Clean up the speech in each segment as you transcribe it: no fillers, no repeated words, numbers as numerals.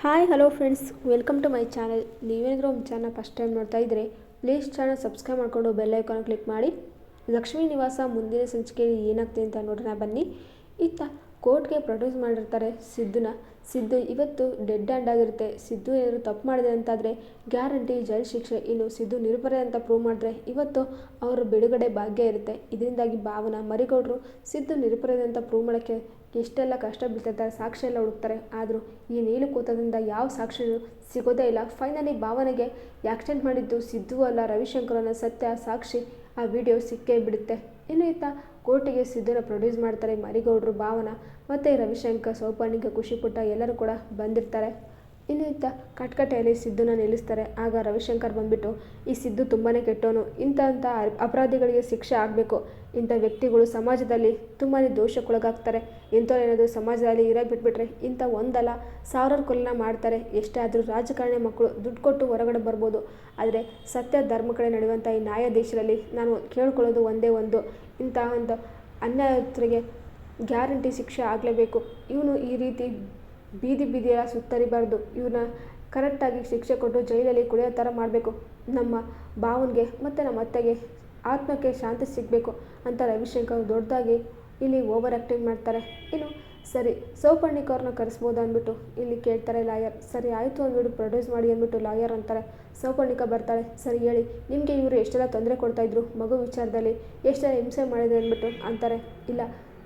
Hi hello friends, welcome to my channel. ನೀವೇನಾದರೂ ಒಂದು channel first time ನೋಡ್ತಾ ಇದ್ದರೆ ಪ್ಲೀಸ್ ಚಾನಲ್ ಸಬ್ಸ್ಕ್ರೈಬ್ ಮಾಡಿಕೊಂಡು ಬೆಲ್ ಐಕಾನ್ ಕ್ಲಿಕ್ ಮಾಡಿ. ಲಕ್ಷ್ಮೀ ನಿವಾಸ ಮುಂದಿನ ಸಂಚಿಕೆಯಲ್ಲಿ ಏನಾಗ್ತದೆ ಅಂತ ನೋಡೋಣ ಬನ್ನಿ. ಇತ್ತ ಕೋರ್ಟ್ಗೆ ಪ್ರೊಡ್ಯೂಸ್ ಮಾಡಿರ್ತಾರೆ ಸಿದ್ದು ಇವತ್ತು ಡೆಡ್ ಹ್ಯಾಂಡ್ ಆಗಿರುತ್ತೆ. ಸಿದ್ದು ಏನಾದರೂ ತಪ್ಪು ಮಾಡಿದೆ ಅಂತಾದರೆ ಗ್ಯಾರಂಟಿ ಜೈಲು ಶಿಕ್ಷೆ. ಇನ್ನು ಸಿದ್ದು ನಿರಪರಾಧಿ ಅಂತ ಪ್ರೂವ್ ಮಾಡಿದ್ರೆ ಇವತ್ತು ಅವರ ಬಿಡುಗಡೆ ಭಾಗ್ಯ ಇರುತ್ತೆ. ಇದರಿಂದಾಗಿ ಭಾವನ ಮರಿಗೌಡರು ಸಿದ್ದು ನಿರಪರಾಧಿ ಅಂತ ಪ್ರೂವ್ ಮಾಡೋಕ್ಕೆ ಎಷ್ಟೆಲ್ಲ ಕಷ್ಟ ಬೀಳ್ತಿರ್ತಾರೆ, ಸಾಕ್ಷಿ ಎಲ್ಲ ಹುಡುಕ್ತಾರೆ. ಆದರೂ ಈ ನೀಲು ಕೂತದಿಂದ ಯಾವ ಸಾಕ್ಷಿಯೂ ಸಿಗೋದೇ ಇಲ್ಲ. ಫೈನಲಿ ಭಾವನೆಗೆ ಆಕ್ಸಿಡೆಂಟ್ ಮಾಡಿದ್ದು ಸಿದ್ದು ಅಲ್ಲ, ರವಿಶಂಕರ್ ಅನ್ನೋ ಸತ್ಯ ಸಾಕ್ಷಿ ಆ ವಿಡಿಯೋ ಸಿಕ್ಕೇ ಬಿಡುತ್ತೆ. ಇನ್ನು ಇತ್ತ ಕೋರ್ಟಿಗೆ ಸಿದ್ಧನ ಪ್ರೊಡ್ಯೂಸ್ ಮಾಡ್ತಾರೆ ಮರಿಗೌಡರು, ಭಾವನ ಮತ್ತು ರವಿಶಂಕರ್, ಸೌಪರ್ಣಿಕ, ಖುಷಿಪುಟ್ಟ ಎಲ್ಲರೂ ಕೂಡ ಬಂದಿರ್ತಾರೆ. ಇನ್ನು ಇತ್ತ ಕಟ್ಕಟೆಯಲ್ಲಿ ಸಿದ್ಧನ ನಿಲ್ಲಿಸ್ತಾರೆ. ಆಗ ರವಿಶಂಕರ್ ಬಂದ್ಬಿಟ್ಟು, ಈ ಸಿದ್ದು ತುಂಬಾ ಕೆಟ್ಟವನು, ಇಂಥ ಅಪರಾಧಿಗಳಿಗೆ ಶಿಕ್ಷೆ ಆಗಬೇಕು. ಇಂಥ ವ್ಯಕ್ತಿಗಳು ಸಮಾಜದಲ್ಲಿ ತುಂಬಾ ದೋಷಕ್ಕೊಳಗಾಗ್ತಾರೆ. ಇಂಥವ್ರೇನಾದರೂ ಸಮಾಜದಲ್ಲಿ ಇರೋಕೆ ಬಿಟ್ಬಿಟ್ರೆ ಇಂಥ ಒಂದಲ್ಲ ಸಾವಿರಾರು ಕೊಲೆನ ಮಾಡ್ತಾರೆ. ಎಷ್ಟೇ ಆದರೂ ರಾಜಕಾರಣಿ ಮಕ್ಕಳು ದುಡ್ಡು ಕೊಟ್ಟು ಹೊರಗಡೆ ಬರ್ಬೋದು, ಆದರೆ ಸತ್ಯ ಧರ್ಮ ಕಡೆ ನಡೆಯುವಂಥ ಈ ನ್ಯಾಯ ದೇಶದಲ್ಲಿ ನಾನು ಕೇಳ್ಕೊಳ್ಳೋದು ಒಂದೇ ಒಂದು, ಇಂಥ ಒಂದು ಅನ್ಯಾಯಸ್ಥರಿಗೆ ಗ್ಯಾರಂಟಿ ಶಿಕ್ಷೆ ಆಗಲೇಬೇಕು. ಇವನು ಈ ರೀತಿ ಬೀದಿಯೆಲ್ಲ ಸುತ್ತರಿಬಾರ್ದು. ಇವ್ರನ್ನ ಕರೆಕ್ಟಾಗಿ ಶಿಕ್ಷೆ ಕೊಟ್ಟು ಜೈಲಲ್ಲಿ ಕುಡಿಯೋ ಥರ ಮಾಡಬೇಕು. ನಮ್ಮ ಭಾವನಿಗೆ ಮತ್ತು ನಮ್ಮ ಅತ್ತೆಗೆ ಆತ್ಮಕ್ಕೆ ಶಾಂತಿ ಸಿಗಬೇಕು ಅಂತ ರವಿಶಂಕರ್ ದೊಡ್ಡದಾಗಿ ಇಲ್ಲಿ ಓವರ್ ಆ್ಯಕ್ಟಿಂಗ್ ಮಾಡ್ತಾರೆ. ಇನ್ನು ಸರಿ ಸೌಪರ್ಣಿಕ ಅವ್ರನ್ನ ಕರೆಸ್ಬೋದು ಅಂದ್ಬಿಟ್ಟು ಇಲ್ಲಿ ಕೇಳ್ತಾರೆ ಲಾಯರ್. ಸರಿ ಆಯಿತು ಅಂದ್ಬಿಟ್ಟು ಪ್ರೊಡ್ಯೂಸ್ ಮಾಡಿ ಅಂದ್ಬಿಟ್ಟು ಲಾಯರ್ ಅಂತಾರೆ. ಸೌಪರ್ಣಿಕ ಬರ್ತಾಳೆ. ಸರಿ ಹೇಳಿ, ನಿಮಗೆ ಇವರು ಎಷ್ಟೆಲ್ಲ ತೊಂದರೆ ಕೊಡ್ತಾಯಿದ್ರು, ಮಗು ವಿಚಾರದಲ್ಲಿ ಎಷ್ಟೆಲ್ಲ ಹಿಂಸೆ ಮಾಡಿದ್ರು ಅಂದ್ಬಿಟ್ಟು ಅಂತಾರೆ. ಇಲ್ಲ,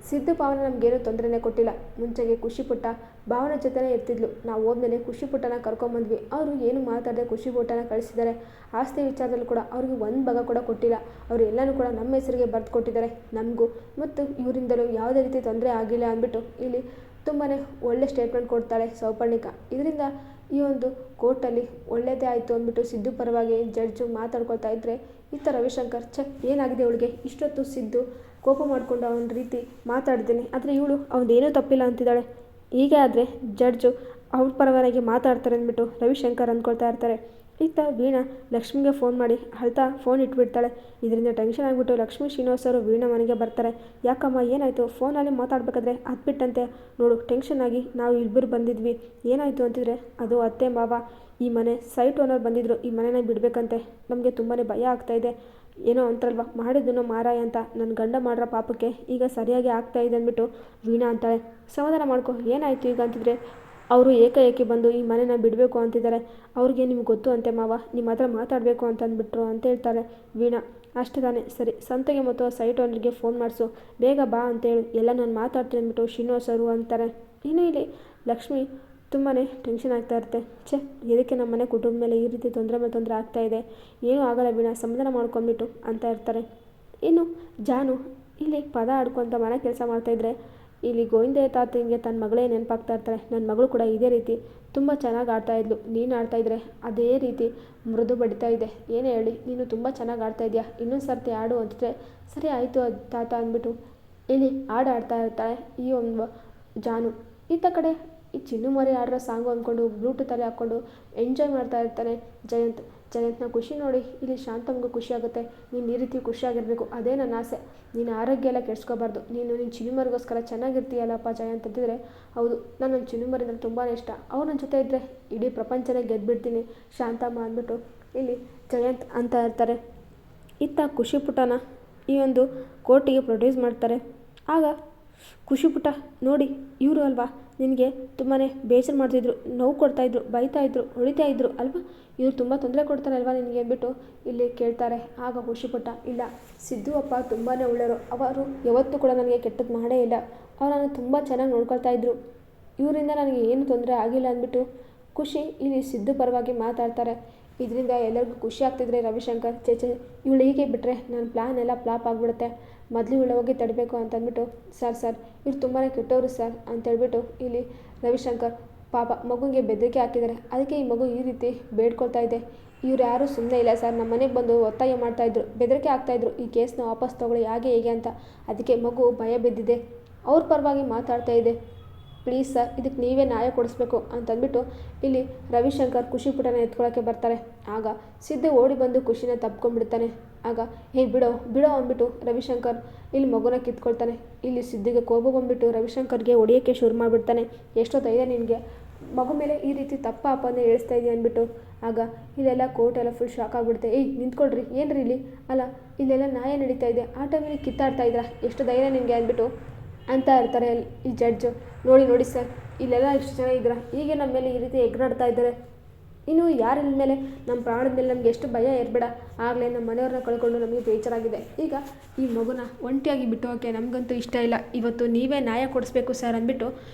ಸಿದ್ದು ಭಾವನ ನಮಗೇನು ತೊಂದರೆನೇ ಕೊಟ್ಟಿಲ್ಲ. ಮುಂಚೆಗೆ ಖುಷಿಪುಟ್ಟ ಭಾವನ ಜೊತೆನೇ ಇರ್ತಿದ್ಲು. ನಾವು ಹೋದ್ಮೇಲೆ ಖುಷಿಪುಟ್ಟನ ಕರ್ಕೊಂಬಂದ್ವಿ. ಅವರು ಏನು ಮಾತಾಡದೆ ಖುಷಿಪುಟ್ಟನ ಕಳಿಸಿದ್ದಾರೆ. ಆಸ್ತಿ ವಿಚಾರದಲ್ಲಿ ಕೂಡ ಅವ್ರಿಗೆ ಒಂದು ಭಾಗ ಕೂಡ ಕೊಟ್ಟಿಲ್ಲ. ಅವರು ಎಲ್ಲನೂ ಕೂಡ ನಮ್ಮ ಹೆಸರಿಗೆ ಬರೆದು ಕೊಟ್ಟಿದ್ದಾರೆ. ನಮಗೂ ಮತ್ತು ಇವರಿಂದಲೂ ಯಾವುದೇ ರೀತಿ ತೊಂದರೆ ಆಗಿಲ್ಲ ಅಂದ್ಬಿಟ್ಟು ಇಲ್ಲಿ ತುಂಬಾ ಒಳ್ಳೆ ಸ್ಟೇಟ್ಮೆಂಟ್ ಕೊಡ್ತಾಳೆ ಸೌಪರ್ಣಿಕ. ಇದರಿಂದ ಈ ಒಂದು ಕೋರ್ಟಲ್ಲಿ ಒಳ್ಳೆಯದೇ ಆಯಿತು ಅಂದ್ಬಿಟ್ಟು ಸಿದ್ದು ಪರವಾಗಿ ಜಡ್ಜು ಮಾತಾಡ್ಕೊಳ್ತಾ ಇದ್ದರೆ ಇತ್ತ ರವಿಶಂಕರ್ ಏನಾಗಿದೆ ಅವಳಿಗೆ ಇಷ್ಟೊತ್ತು ಸಿದ್ದು ಕೋಪ ಮಾಡಿಕೊಂಡು ಅವನ ರೀತಿ ಮಾತಾಡ್ತೀನಿ, ಆದರೆ ಇವಳು ಅವನದೇನೂ ತಪ್ಪಿಲ್ಲ ಅಂತಿದ್ದಾಳೆ. ಹೀಗೆ ಆದರೆ ಜಡ್ಜು ಅವ್ರ ಪರವಾಗಿ ಮಾತಾಡ್ತಾರೆ ಅಂದ್ಬಿಟ್ಟು ರವಿಶಂಕರ್ ಅಂದ್ಕೊಳ್ತಾ ಇರ್ತಾರೆ. ಇತ್ತ ವೀಣಾ ಲಕ್ಷ್ಮಿಗೆ ಫೋನ್ ಮಾಡಿ ಅಳ್ತಾ ಫೋನ್ ಇಟ್ಬಿಡ್ತಾಳೆ. ಇದರಿಂದ ಟೆನ್ಷನ್ ಆಗಿಬಿಟ್ಟು ಲಕ್ಷ್ಮೀ ಶ್ರೀನಿವಾಸ್ ಅವರು ವೀಣಾ ಮನೆಗೆ ಬರ್ತಾರೆ. ಯಾಕಮ್ಮ ಏನಾಯಿತು, ಫೋನಲ್ಲಿ ಮಾತಾಡಬೇಕಾದ್ರೆ ಅದು ಬಿಟ್ಟಂತೆ ನೋಡು ಟೆನ್ಷನ್ ಆಗಿ ನಾವು ಇಬ್ಬರು ಬಂದಿದ್ವಿ, ಏನಾಯಿತು ಅಂತಿದ್ರೆ ಅದು ಅತ್ತೆ ಮಾವ ಈ ಮನೆ ಸೈಟ್ ಓನರ್ ಬಂದಿದ್ದರು, ಈ ಮನೆನ ಬಿಡಬೇಕಂತೆ. ನಮಗೆ ತುಂಬಾ ಭಯ ಆಗ್ತಾಯಿದೆ. ಏನೋ ಅಂತಾರಲ್ವ, ಮಾಡಿದ್ದನ್ನು ಮಾರಾಯ ಅಂತ ನನ್ನ ಗಂಡ ಮಾಡ್ರ ಪಾಪಕ್ಕೆ ಈಗ ಸರಿಯಾಗಿ ಆಗ್ತಾಯಿದೆ ಅಂದ್ಬಿಟ್ಟು ವೀಣಾ ಅಂತಾಳೆ. ಸಮಾಧಾನ ಮಾಡ್ಕೊ, ಏನಾಯಿತು ಈಗ ಅಂತಿದ್ರೆ ಅವರು ಏಕಾಏಕಿ ಬಂದು ಈ ಮನೆನ ಬಿಡಬೇಕು ಅಂತಿದ್ದಾರೆ. ಅವ್ರಿಗೆ ನಿಮ್ಗೆ ಗೊತ್ತು ಅಂತೆ ಮಾವ, ನಿಮ್ಮ ಹತ್ರ ಮಾತಾಡಬೇಕು ಅಂತ ಅಂದ್ಬಿಟ್ರು ಅಂತ ಹೇಳ್ತಾರೆ ವೀಣಾ. ಅಷ್ಟೇ ತಾನೇ, ಸರಿ ಸಂತೆಗೆ ಮತ್ತು ಸೈಟ್ ಓನರ್ಗೆ ಫೋನ್ ಮಾಡಿಸು, ಬೇಗ ಬಾ ಅಂತೇಳು, ಎಲ್ಲ ನಾನು ಮಾತಾಡ್ತೀನಿ ಅಂದ್ಬಿಟ್ಟು ಶ್ರೀನಿವಾಸ್ ಅವರು ಅಂತಾರೆ. ಇನ್ನು ಇಲ್ಲಿ ಲಕ್ಷ್ಮಿ ತುಂಬಾ ಟೆನ್ಷನ್ ಆಗ್ತಾ ಇರುತ್ತೆ. ಇದಕ್ಕೆ ನಮ್ಮ ಮನೆ ಕುಟುಂಬ ಮೇಲೆ ಈ ರೀತಿ ತೊಂದರೆ ಮೇಲೆ ತೊಂದರೆ ಆಗ್ತಾಯಿದೆ, ಏನೂ ಆಗಲ್ಲ ವೀಣಾ, ಸಮಾಧಾನ ಮಾಡ್ಕೊಂಬಿಟ್ಟು ಅಂತ ಇರ್ತಾರೆ. ಇನ್ನು ಜಾನು ಇಲ್ಲಿ ಪದ ಆಡ್ಕೊತ ಮನೆ ಕೆಲಸ ಮಾಡ್ತಾಯಿದ್ರೆ ಇಲ್ಲಿ ಗೋವಿಂದ ತಾತನಿಗೆ ತನ್ನ ಮಗಳೇ ನೆನಪಾಗ್ತಾ ಇರ್ತಾರೆ. ನನ್ನ ಮಗಳು ಕೂಡ ಇದೇ ರೀತಿ ತುಂಬ ಚೆನ್ನಾಗಿ ಆಡ್ತಾಯಿದ್ಲು, ನೀನು ಆಡ್ತಾಯಿದ್ರೆ ಅದೇ ರೀತಿ ಮೃದು ಬಡಿತಾ ಇದೆ, ಏನೇ ಹೇಳಿ ನೀನು ತುಂಬ ಚೆನ್ನಾಗಿ ಆಡ್ತಾಯಿದ್ಯಾ, ಇನ್ನೊಂದು ಸರ್ತಿ ಆಡು ಅಂತಿದ್ರೆ ಸರಿ ಆಯಿತು ತಾತ ಅಂದ್ಬಿಟ್ಟು ಇಲ್ಲಿ ಆಡ್ತಾ ಇರ್ತಾಳೆ ಈ ಒಂದು ಜಾನು. ಈತ ಕಡೆ ಈ ಚಿನ್ನು ಮರಿ ಆಡಿರೋ ಸಾಂಗು ಅಂದ್ಕೊಂಡು ಬ್ಲೂಟೂತಲ್ಲಿ ಹಾಕ್ಕೊಂಡು ಎಂಜಾಯ್ ಮಾಡ್ತಾ ಇರ್ತಾನೆ ಜಯಂತ್ನ ಖುಷಿ ನೋಡಿ ಇಲ್ಲಿ ಶಾಂತಮ್ಗೂ ಖುಷಿ ಆಗುತ್ತೆ. ನೀನು ಈ ರೀತಿ ಖುಷಿಯಾಗಿರಬೇಕು, ಅದೇ ನನ್ನ ಆಸೆ, ನೀನು ಆರೋಗ್ಯ ಎಲ್ಲ ಕೆಡಿಸ್ಕೋಬಾರ್ದು, ನೀನು ಚಿನ್ನುಮರಿಗೋಸ್ಕರ ಚೆನ್ನಾಗಿರ್ತೀಯಲ್ಲಪ್ಪ ಜಯಂತ್ ಅಂತಿದ್ರೆ ಹೌದು, ನಾನು ನನ್ನ ಚಿನ್ನುಮರಿ ಅಂದರೆ ತುಂಬಾ ಇಷ್ಟ, ಅವ್ರು ನನ್ನ ಜೊತೆ ಇದ್ದರೆ ಇಡೀ ಪ್ರಪಂಚನೇ ಗೆದ್ದುಬಿಡ್ತೀನಿ ಶಾಂತಮ್ಮ ಅಂದ್ಬಿಟ್ಟು ಇಲ್ಲಿ ಜಯಂತ್ ಅಂತ ಇರ್ತಾರೆ. ಇತ್ತ ಖುಷಿಪುಟ್ಟನ ಈ ಒಂದು ಕೋರ್ಟಿಗೆ ಪ್ರೊಡ್ಯೂಸ್ ಮಾಡ್ತಾರೆ. ಆಗ ಖುಷಿಪುಟ್ಟ ನೋಡಿ ಇವರು ಅಲ್ವಾ ನಿನಗೆ ತುಂಬಾ ಬೇಸರ ಮಾಡ್ತಿದ್ರು, ನೋವು ಕೊಡ್ತಾಯಿದ್ರು, ಬೈತಾಯಿದ್ರು, ಹೊಡಿತಾಯಿದ್ರು ಅಲ್ವಾ, ಇವ್ರು ತುಂಬ ತೊಂದರೆ ಕೊಡ್ತಾರೆ ಅಲ್ವಾ ನಿನಗೆ ಅಂದ್ಬಿಟ್ಟು ಇಲ್ಲಿ ಕೇಳ್ತಾರೆ. ಆಗ ಖುಷಿಪುಟ್ಟ ಇಲ್ಲ, ಸಿದ್ದು ಅಪ್ಪ ತುಂಬಾ ಒಳ್ಳೆಯವರು, ಅವರು ಯಾವತ್ತೂ ಕೂಡ ನನಗೆ ಕೆಟ್ಟದ್ದು ಮಾಡೇ ಇಲ್ಲ, ಅವ್ರು ನಾನು ತುಂಬ ಚೆನ್ನಾಗಿ ನೋಡ್ಕೊಳ್ತಾಯಿದ್ರು, ಇವರಿಂದ ನನಗೆ ಏನು ತೊಂದರೆ ಆಗಿಲ್ಲ ಅಂದ್ಬಿಟ್ಟು ಖುಷಿ ಇಲ್ಲಿ ಸಿದ್ದು ಪರವಾಗಿ ಮಾತಾಡ್ತಾರೆ. ಇದರಿಂದ ಎಲ್ಲರಿಗೂ ಖುಷಿ ಆಗ್ತಿದ್ರೆ ರವಿಶಂಕರ್ ಇವಳು ಹೀಗೆ ಬಿಟ್ಟರೆ ನನ್ನ ಪ್ಲ್ಯಾನ್ ಎಲ್ಲ ಫ್ಲಾಪ್ ಆಗಿಬಿಡುತ್ತೆ, ಮೊದಲು ಇವಳು ಹೋಗಿ ತಡಬೇಕು ಅಂತಂದ್ಬಿಟ್ಟು ಸರ್ ಇವ್ರು ತುಂಬಾ ಕೆಟ್ಟವರು ಸರ್ ಅಂತೇಳ್ಬಿಟ್ಟು ಇಲ್ಲಿ ರವಿಶಂಕರ್ ಪಾಪ ಮಗುಗೆ ಬೆದರಿಕೆ ಹಾಕಿದ್ದಾರೆ, ಅದಕ್ಕೆ ಈ ಮಗು ಈ ರೀತಿ ಬೇಡ್ಕೊಳ್ತಾ ಇದೆ, ಇವ್ರು ಯಾರೂ ಸುಮ್ಮನೆ ಇಲ್ಲ ಸರ್, ನಮ್ಮ ಮನೆಗೆ ಬಂದು ಒತ್ತಾಯ ಮಾಡ್ತಾಯಿದ್ರು, ಬೆದರಿಕೆ ಆಗ್ತಾಯಿದ್ರು, ಈ ಕೇಸ್ನ ವಾಪಸ್ ತೊಗೊಳ್ಳಿ ಹೇಗೆ ಅಂತ, ಅದಕ್ಕೆ ಮಗು ಭಯ ಬಿದ್ದಿದೆ, ಅವ್ರ ಪರವಾಗಿ ಮಾತಾಡ್ತಾ ಇದೆ, ಪ್ಲೀಸ್ ಸರ್ ಇದಕ್ಕೆ ನೀವೇ ನ್ಯಾಯ ಕೊಡಿಸ್ಬೇಕು ಅಂತಂದ್ಬಿಟ್ಟು ಇಲ್ಲಿ ರವಿಶಂಕರ್ ಖುಷಿಪುಟ್ಟನ ಎತ್ಕೊಳ್ಳೋಕ್ಕೆ ಬರ್ತಾರೆ. ಆಗ ಸಿದ್ದು ಓಡಿ ಬಂದು ಖುಷಿನ ತಪ್ಕೊಂಡ್ಬಿಡ್ತಾನೆ. ಆಗ ಬಿಡೋ ಅಂದ್ಬಿಟ್ಟು ರವಿಶಂಕರ್ ಇಲ್ಲಿ ಮಗುನ ಕಿತ್ಕೊಳ್ತಾನೆ. ಇಲ್ಲಿ ಸಿದ್ದಿಗೆ ಕೋಪ ಬಂದ್ಬಿಟ್ಟು ರವಿಶಂಕರ್ಗೆ ಹೊಡಿಯೋಕ್ಕೆ ಶುರು ಮಾಡಿಬಿಡ್ತಾನೆ. ಎಷ್ಟೊತ್ತೈದೆ ನಿನಗೆ, ಮಗು ಮೇಲೆ ಈ ರೀತಿ ತಪ್ಪ ಆಪಾದನೆ ಹೇಳಿಸ್ತಾ ಇದೆಯಾ ಅಂದ್ಬಿಟ್ಟು. ಆಗ ಇಲ್ಲೆಲ್ಲ ಕೋರ್ಟ್ ಎಲ್ಲ ಫುಲ್ ಶಾಕ್ ಆಗಿಬಿಡುತ್ತೆ. ಏಯ್ ನಿಂತ್ಕೊಳ್ರಿ, ಏನ್ರಿ ಇಲ್ಲಿ, ಅಲ್ಲ ಇಲ್ಲೆಲ್ಲ ನ್ಯಾಯ ನಡೀತಾ ಇದೆ, ಆ ಟೈಮಲ್ಲಿ ಕಿತ್ತಾಡ್ತಾ ಇದ್ರಾ, ಎಷ್ಟು ಧೈರ್ಯ ನಿಮಗೆ ಅಂದ್ಬಿಟ್ಟು ಅಂತ ಇರ್ತಾರೆ ಈ ಜಡ್ಜ್. ನೋಡಿ ಸರ್, ಇಲ್ಲೆಲ್ಲ ಇಷ್ಟು ಜನ ಇದ್ರ, ಹೀಗೆ ನಮ್ಮ ಮೇಲೆ ಈ ರೀತಿ ಎಗ್ರಾಡ್ತಾ ಇದ್ದಾರೆ, ಇನ್ನು ಯಾರ ಮೇಲೆ ನಮ್ಮ ಪ್ರಾಣದ ಮೇಲೆ ನಮಗೆ ಎಷ್ಟು ಭಯ ಇರಬೇಡ, ಆಗಲೇ ನಮ್ಮ ಮನೆಯವ್ರನ್ನ ಕಳ್ಕೊಂಡು ನಮಗೆ ಬೇಜಾರಾಗಿದೆ. ಈಗ ಈ ಮಗುನ ಒಂಟಿಯಾಗಿ ಬಿಟ್ಟು ಹೋಗೋಕ್ಕೆ ನಮಗಂತೂ ಇಷ್ಟ ಇಲ್ಲ, ಇವತ್ತು ನೀವೇ ನ್ಯಾಯ ಕೊಡಿಸ್ಬೇಕು ಸರ್ ಅಂದ್ಬಿಟ್ಟು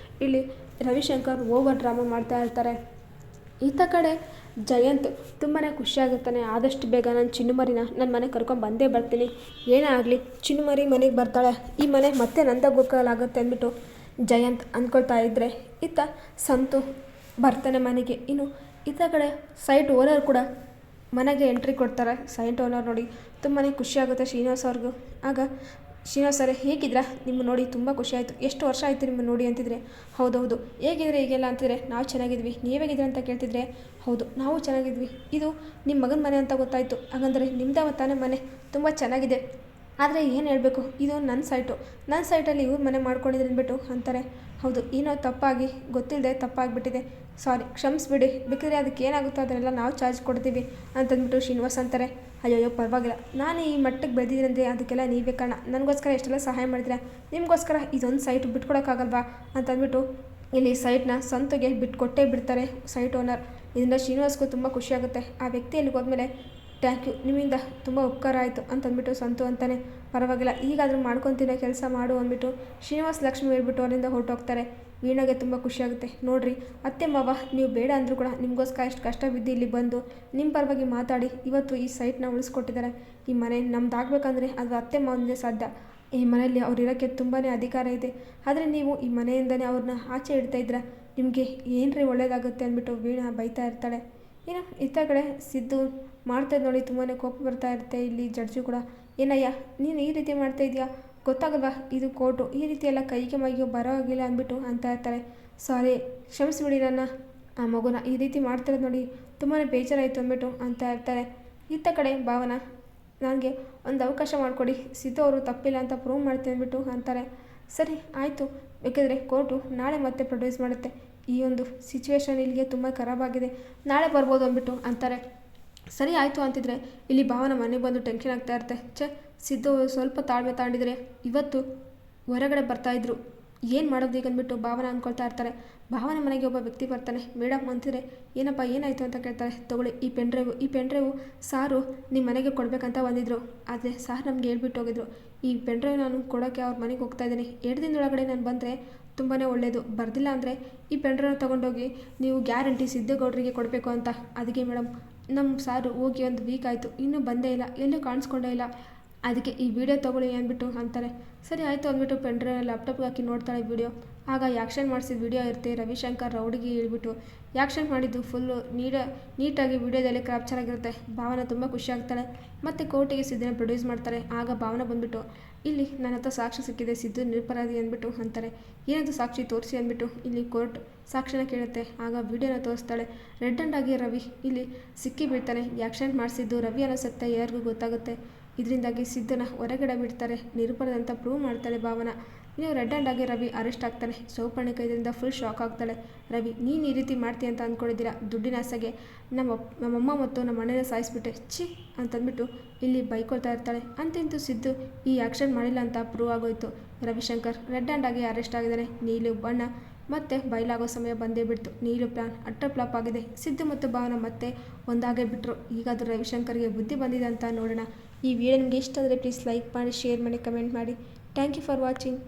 ಇಲ್ಲಿ ರವಿಶಂಕರ್ ಓವರ್ ಡ್ರಾಮಾ ಮಾಡ್ತಾ ಇರ್ತಾರೆ. ಈತ ಕಡೆ ಜಯಂತ್ ತುಂಬಾ ಖುಷಿಯಾಗಿರ್ತಾನೆ. ಆದಷ್ಟು ಬೇಗ ನಾನು ಚಿನ್ನುಮರಿನ ನನ್ನ ಮನೆಗೆ ಕರ್ಕೊಂಡು ಬಂದೇ ಬರ್ತೀನಿ, ಏನೇ ಆಗಲಿ ಚಿನ್ನುಮರಿ ಮನೆಗೆ ಬರ್ತಾಳೆ, ಈ ಮನೆ ಮತ್ತೆ ನಂದಾಗೋಕ್ಕಾಗುತ್ತೆ ಅಂದ್ಬಿಟ್ಟು ಜಯಂತ್ ಅಂದ್ಕೊಳ್ತಾ ಇದ್ದರೆ ಇತ್ತ ಸಂತು ಬರ್ತಾನೆ ಮನೆಗೆ. ಇನ್ನು ಈತ ಕಡೆ ಸೈಟ್ ಓನರ್ ಕೂಡ ಮನೆಗೆ ಎಂಟ್ರಿ ಕೊಡ್ತಾರೆ. ಸೈಟ್ ಓನರ್ ನೋಡಿ ತುಂಬಾ ಖುಷಿಯಾಗುತ್ತೆ ಶ್ರೀನಿವಾಸ್ ಅವ್ರಿಗೂ. ಆಗ ಶ್ರೀನಿವಾಸ್ ಸರ್ ಹೇಗಿದ್ರಾ, ನಿಮ್ಮ ನೋಡಿ ತುಂಬ ಖುಷಿ ಆಯಿತು, ಎಷ್ಟು ವರ್ಷ ಆಯಿತು ನಿಮ್ಮ ನೋಡಿ ಅಂತಿದ್ರೆ, ಹೌದೌದು ಹೇಗಿದ್ರೆ ಹೀಗೆಲ್ಲ ಅಂತಿದ್ರೆ, ನಾವು ಚೆನ್ನಾಗಿದ್ವಿ, ನೀವೇಗಿದ್ರೆ ಅಂತ ಕೇಳ್ತಿದ್ರೆ, ಹೌದು ನಾವು ಚೆನ್ನಾಗಿದ್ವಿ, ಇದು ನಿಮ್ಮ ಮಗನ ಮನೆ ಅಂತ ಗೊತ್ತಾಯಿತು, ಹಾಗಂದರೆ ನಿಮ್ಮದೇ ತಾನೇ ಮನೆ, ತುಂಬ ಚೆನ್ನಾಗಿದೆ, ಆದರೆ ಏನು ಹೇಳಬೇಕು, ಇದು ನನ್ನ ಸೈಟಲ್ಲಿ ಇವ್ರು ಮನೆ ಮಾಡ್ಕೊಂಡಿದ್ರೆ ಅಂದ್ಬಿಟ್ಟು ಅಂತಾರೆ. ಹೌದು ಏನೋ ತಪ್ಪಾಗಿ ಗೊತ್ತಿಲ್ಲದೆ ತಪ್ಪಾಗಿಬಿಟ್ಟಿದೆ, ಸಾರಿ ಕ್ಷಮಿಸ್ಬಿಡಿ, ಬೇಕಾದ್ರೆ ಅದಕ್ಕೆ ಏನಾಗುತ್ತೋ ಅದನ್ನೆಲ್ಲ ನಾವು ಚಾರ್ಜ್ ಕೊಡ್ತೀವಿ ಅಂತಂದ್ಬಿಟ್ಟು ಶ್ರೀನಿವಾಸ್ ಅಂತಾರೆ. ಅಯ್ಯೋ ಪರವಾಗಿಲ್ಲ, ನಾನು ಈ ಮಟ್ಟಕ್ಕೆ ಬೆಳೆದಿದ್ದೀನಂದರೆ ಅದಕ್ಕೆಲ್ಲ ನೀವೇ ಕಾರಣ, ನನಗೋಸ್ಕರ ಎಷ್ಟೆಲ್ಲ ಸಹಾಯ ಮಾಡಿದ್ರೆ, ನಿಮಗೋಸ್ಕರ ಇದೊಂದು ಸೈಟ್ ಬಿಟ್ಕೊಡೋಕ್ಕಾಗಲ್ವಾ ಅಂತಂದ್ಬಿಟ್ಟು ಇಲ್ಲಿ ಸೈಟ್ನ ಸಂತುಗೆ ಬಿಟ್ಕೊಟ್ಟೇ ಬಿಡ್ತಾರೆ ಸೈಟ್ ಓನರ್. ಇದರಿಂದ ಶ್ರೀನಿವಾಸ್ಗೂ ತುಂಬ ಖುಷಿಯಾಗುತ್ತೆ. ಆ ವ್ಯಕ್ತಿ ಎಲ್ಲಿಗೆ ಹೋದ್ಮೇಲೆ ಥ್ಯಾಂಕ್ ಯು, ನಿಮ್ಮಿಂದ ತುಂಬ ಉಪಕಾರ ಆಯಿತು ಅಂತಂದ್ಬಿಟ್ಟು ಸಂತು ಅಂತಾನೆ. ಪರವಾಗಿಲ್ಲ, ಈಗಾದರೂ ಮಾಡ್ಕೊತೀನೋ ಕೆಲಸ ಮಾಡು ಅಂದ್ಬಿಟ್ಟು ಶ್ರೀನಿವಾಸ್ ಲಕ್ಷ್ಮಿ ಹೇಳ್ಬಿಟ್ಟು ಅವರಿಂದ ಹೊರಟೋಗ್ತಾರೆ. ವೀಣಾಗೆ ತುಂಬ ಖುಷಿಯಾಗುತ್ತೆ. ನೋಡಿರಿ ಅತ್ತೆ ಮಾವ, ನೀವು ಬೇಡ ಅಂದರೂ ಕೂಡ ನಿಮಗೋಸ್ಕರ ಎಷ್ಟು ಕಷ್ಟ ಬಿದ್ದು ಇಲ್ಲಿ ಬಂದು ನಿಮ್ಮ ಪರವಾಗಿ ಮಾತಾಡಿ ಇವತ್ತು ಈ ಸೈಟ್ನ ಉಳಿಸ್ಕೊಟ್ಟಿದ್ದಾರೆ. ಈ ಮನೆ ನಮ್ದಾಗಬೇಕಂದ್ರೆ ಅದು ಅತ್ತೆ ಮಾವನಿಂದ ಸಾಧ್ಯ. ಈ ಮನೆಯಲ್ಲಿ ಅವ್ರು ಇರೋಕ್ಕೆ ತುಂಬಾ ಅಧಿಕಾರ ಇದೆ, ಆದರೆ ನೀವು ಈ ಮನೆಯಿಂದನೇ ಅವ್ರನ್ನ ಆಚೆ ಇಡ್ತಾ ಇದ್ದೀರಾ, ನಿಮಗೆ ಏನ್ರಿ ಒಳ್ಳೇದಾಗುತ್ತೆ ಅಂದ್ಬಿಟ್ಟು ವೀಣಾ ಬೈತಾ ಇರ್ತಾಳೆ. ಇನ್ನು ಇತ್ತ ಕಡೆ ಸಿದ್ದು ಮಾಡ್ತಾಯಿದ್ದು ನೋಡಿ ತುಂಬಾ ಕೋಪ ಬರ್ತಾ ಇರುತ್ತೆ. ಇಲ್ಲಿ ಜಡ್ಜು ಕೂಡ, ಏನಯ್ಯ ನೀನು ಈ ರೀತಿ ಮಾಡ್ತಾ ಇದೆಯಾ, ಗೊತ್ತಾಗಲ್ವಾ ಇದು ಕೋರ್ಟು, ಈ ರೀತಿ ಎಲ್ಲ ಕೈಗೆ ಮೈಗೆ ಬರೋ ಆಗಿಲ್ಲ ಅಂದ್ಬಿಟ್ಟು ಅಂತ ಇರ್ತಾರೆ. ಸಾರಿ ಕ್ಷಮಿಸ್ಬಿಡಿ ನನ್ನ, ಆ ಮಗುನ ಈ ರೀತಿ ಮಾಡ್ತಿರೋದು ನೋಡಿ ತುಂಬಾ ಬೇಜಾರಾಯಿತು ಅಂದ್ಬಿಟ್ಟು ಅಂತ ಇರ್ತಾರೆ. ಇತ್ತ ಕಡೆ ಭಾವನ, ನನಗೆ ಒಂದು ಅವಕಾಶ ಮಾಡಿಕೊಡಿ, ಸಿದ್ದು ಅವರು ತಪ್ಪಿಲ್ಲ ಅಂತ ಪ್ರೂವ್ ಮಾಡ್ತೀನಿ ಅಂದ್ಬಿಟ್ಟು ಅಂತಾರೆ. ಸರಿ ಆಯಿತು, ಬೇಕಿದ್ರೆ ಕೋರ್ಟು ನಾಳೆ ಮತ್ತೆ ಪ್ರೊಡ್ಯೂಸ್ ಮಾಡುತ್ತೆ, ಈ ಒಂದು ಸಿಚುವೇಶನ್ ಇಲ್ಲಿಗೆ ತುಂಬ ಖರಾಬಾಗಿದೆ, ನಾಳೆ ಬರ್ಬೋದು ಅಂದ್ಬಿಟ್ಟು ಅಂತಾರೆ. ಸರಿ ಆಯಿತು ಅಂತಿದ್ರೆ ಇಲ್ಲಿ ಭಾವನ ಮನೆಗೆ ಬಂದು ಟೆನ್ಷನ್ ಆಗ್ತಾ ಇರುತ್ತೆ. ಸಿದ್ದು ಸ್ವಲ್ಪ ತಾಳ್ಮೆ ತಾಂಡಿದರೆ ಇವತ್ತು ಹೊರಗಡೆ ಬರ್ತಾಯಿದ್ರು, ಏನು ಮಾಡೋದು ಈಗ ಅಂದ್ಬಿಟ್ಟು ಭಾವನ ಅಂದ್ಕೊಳ್ತಾ ಇರ್ತಾರೆ. ಭಾವನ ಮನೆಗೆ ಒಬ್ಬ ವ್ಯಕ್ತಿ ಬರ್ತಾನೆ. ಮೇಡಮ್ ಅಂತಿದ್ರೆ, ಏನಪ್ಪ ಏನಾಯಿತು ಅಂತ ಕೇಳ್ತಾರೆ. ತೊಗೊಳ್ಳಿ ಈ ಪೆನ್ಡ್ರೈವು ಸಾರು ನಿಮ್ಮ ಮನೆಗೆ ಕೊಡಬೇಕಂತ ಬಂದಿದ್ರು, ಆದರೆ ಸಾರ್ ನಮ್ಗೆ ಹೇಳ್ಬಿಟ್ಟು ಹೋಗಿದ್ರು, ಈ ಪೆನ್ಡ್ರೈವ್ ನಾನು ಕೊಡೋಕ್ಕೆ ಅವ್ರ ಮನೆಗೆ ಹೋಗ್ತಾ ಇದ್ದೀನಿ, 2 ದಿನದೊಳಗಡೆ ನಾನು ಬಂದರೆ ತುಂಬಾ ಒಳ್ಳೆಯದು, ಬರ್ದಿಲ್ಲ ಅಂದರೆ ಈ ಪೆನ್ಡ್ರೈವ್ ತೊಗೊಂಡೋಗಿ ನೀವು ಗ್ಯಾರಂಟಿ ಸಿದ್ದೇಗೌಡರಿಗೆ ಕೊಡಬೇಕು ಅಂತ. ಅದಕ್ಕೆ ಮೇಡಮ್ ನಮ್ಮ ಸಾರು ಹೋಗಿ 1 ವೀಕ್ ಆಯಿತು, ಇನ್ನೂ ಬಂದೇ ಇಲ್ಲ, ಎಲ್ಲೂ ಕಾಣಿಸ್ಕೊಂಡೇ ಇಲ್ಲ, ಅದಕ್ಕೆ ಈ ವಿಡಿಯೋ ತೊಗೊಳ್ಳಿ ಅಂದ್ಬಿಟ್ಟು ಅಂತಾರೆ. ಸರಿ ಆಯಿತು ಅಂದ್ಬಿಟ್ಟು ಪೆನ್ಡ್ರೈವ್ ಲ್ಯಾಪ್ಟಾಪ್ಗೆ ಹಾಕಿ ನೋಡ್ತಾಳೆ ವಿಡಿಯೋ. ಆಗ ಯಾಕ್ಷನ್ ಮಾಡಿಸಿದ ವಿಡಿಯೋ ಇರುತ್ತೆ. ರವಿಶಂಕರ್ ರೌಡಿಗೆ ಹೇಳ್ಬಿಟ್ಟು ಯಾಕ್ಷನ್ ಮಾಡಿದ್ದು ಫುಲ್ಲು ನೀಟಾಗಿ ವಿಡಿಯೋದಲ್ಲಿ ಕ್ಯಾಪ್ಚರ್ ಆಗಿರುತ್ತೆ. ಭಾವನ ತುಂಬ ಖುಷಿ ಆಗ್ತಾಳೆ. ಮತ್ತು ಕೋರ್ಟಿಗೆ ಸಿದ್ದನ್ನ ಪ್ರೊಡ್ಯೂಸ್ ಮಾಡ್ತಾರೆ. ಆಗ ಭಾವನ ಬಂದುಬಿಟ್ಟು, ಇಲ್ಲಿ ನನ್ನ ಹತ್ರ ಸಾಕ್ಷಿ ಸಿಕ್ಕಿದೆ, ಸಿದ್ದು ನಿರಪರಾಧಿ ಅಂದ್ಬಿಟ್ಟು ಅಂತಾರೆ. ಏನದು ಸಾಕ್ಷಿ ತೋರಿಸಿ ಅಂದ್ಬಿಟ್ಟು ಇಲ್ಲಿ ಕೋರ್ಟ್ ಸಾಕ್ಷಿನ ಕೇಳುತ್ತೆ. ಆಗ ವಿಡಿಯೋನ ತೋರಿಸ್ತಾಳೆ. ರೆಡ್ ಹ್ಯಾಂಡ್ ಆಗಿ ರವಿ ಇಲ್ಲಿ ಸಿಕ್ಕಿ ಬೀಳ್ತಾನೆ. ಆ್ಯಕ್ಸಿಡೆಂಟ್ ಮಾಡಿಸಿದ್ದು ರವಿ ಅನ್ನೋ ಸತ್ಯ ಯಾರಿಗೂ ಗೊತ್ತಾಗುತ್ತೆ. ಇದರಿಂದಾಗಿ ಸಿದ್ದನ ಹೊರಗಡೆ ಬಿಡ್ತಾರೆ, ನಿರಪರಾಧಿ ಅಂತ ಪ್ರೂವ್ ಮಾಡ್ತಾಳೆ ಭಾವನ. ನೀವು ರೆಡ್ ಹ್ಯಾಂಡ್ ಆಗಿ ರವಿ ಅರೆಸ್ಟ್ ಆಗ್ತಾನೆ. ಸೌಪರ್ಣಿ ಕೈದಿಂದ ಫುಲ್ ಶಾಕ್ ಆಗ್ತಾಳೆ. ರವಿ ನೀನು ಈ ರೀತಿ ಮಾಡ್ತೀಯ ಅಂತ ಅಂದ್ಕೊಂಡಿದ್ದೀರಾ, ದುಡ್ಡಿನ ಆಸೆಗೆ ನಮ್ಮಮ್ಮ ಮತ್ತು ನಮ್ಮ ಮನೇನ ಸಾಯಿಸ್ಬಿಟ್ಟೆ, ಛೀ ಅಂತಂದ್ಬಿಟ್ಟು ಇಲ್ಲಿ ಬೈಕೊಳ್ತಾ ಇರ್ತಾಳೆ. ಅಂತಿಂತೂ ಸಿದ್ದು ಈ ಆ್ಯಕ್ಷನ್ ಮಾಡಿಲ್ಲ ಅಂತ ಪ್ರೂವ್ ಆಗೋಯ್ತು. ರವಿಶಂಕರ್ ರೆಡ್ ಹ್ಯಾಂಡ್ ಆಗಿ ಅರೆಸ್ಟ್ ಆಗಿದ್ದಾನೆ. ನೀಲು ಬಣ್ಣ ಮತ್ತೆ ಬಯಲಾಗೋ ಸಮಯ ಬಂದೇ ಬಿಡ್ತು. ನೀಲು ಪ್ಲಾನ್ ಅಟ್ಟ ಫ್ಲಾಪ್ ಆಗಿದೆ. ಸಿದ್ದು ಮತ್ತು ಭಾವನ ಮತ್ತೆ ಒಂದಾಗೇ ಬಿಟ್ಟರು. ಈಗಾದರೂ ರವಿಶಂಕರ್ಗೆ ಬುದ್ಧಿ ಬಂದಿದೆ ಅಂತ ನೋಡೋಣ. ಈ ವಿಡಿಯೋ ನಿಮಗೆ ಇಷ್ಟ ಆದರೆ ಪ್ಲೀಸ್ ಲೈಕ್ ಮಾಡಿ, ಶೇರ್ ಮಾಡಿ, ಕಮೆಂಟ್ ಮಾಡಿ. Thank you for watching.